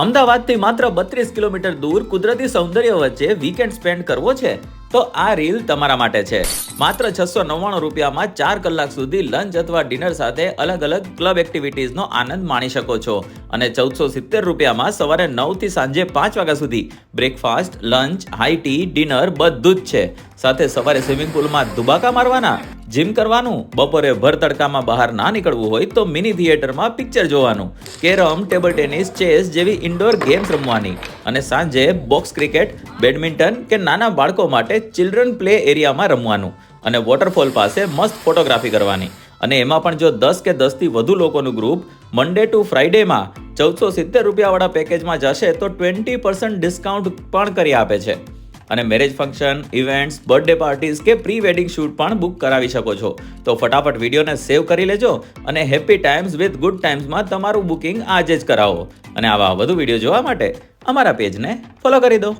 અમદાવાદથી માત્ર 32 કિલોમીટર દૂર કુદરતી સૌંદર્ય વચ્ચે વીકેન્ડ સ્પેન્ડ કરવો છે તો આ રીલ તમારા માટે છે. માત્ર 699 રૂપિયામાં 4 કલાક સુધી લંચ અથવા ડિનર સાથે અલગ અલગ ક્લબ એક્ટિવિટીઝનો આનંદ માણી શકો છો અને 1470 રૂપિયામાં સવારે 9 થી સાંજે 5 વાગ્યા સુધી breakfast, lunch, high tea, dinner બધું જ છે. સાથે સવારે સ્વિમિંગ પુલમાં દુબાકા મારવાના, જીમ કરવાનું, બપોરે ભર તડકામાં બહાર ના નીકળવું હોય તો મિની થિયેટરમાં પિક્ચર જોવાનું, કેરમ, ટેબલ ટેનિસ, ચેસ જેવી ઇન્ડોર ગેમ્સ રમવાની અને સાંજે બોક્સ ક્રિકેટ, બેડમિન્ટન કે નાના બાળકો માટે ચિલ્ડ્રન પ્લે એરિયામાં રમવાનું અને વોટરફોલ પાસે મસ્ત ફોટોગ્રાફી કરવાની. અને એમાં પણ જો 10 કે 10 થી વધુ લોકોનું ગ્રુપ મંડે ટુ ફ્રાઈડેમાં 1470 રૂપિયાવાળા પેકેજમાં જશે તો 20% ડિસ્કાઉન્ટ પણ કરી આપે છે. અને marriage function, events, birthday parties કે પ્રી વેડિંગ શૂટ પણ બુક કરાવી શકો છો. તો ફટાફટ વિડીયોને સેવ કરી લેજો અને હેપી ટાઈમ્સ વિથ ગુડ ટાઈમ્સમાં તમારું બુકિંગ આજે જ કરાવો. અને આવા વધુ વિડીયો જોવા માટે અમારા પેજને ફોલો કરી દો.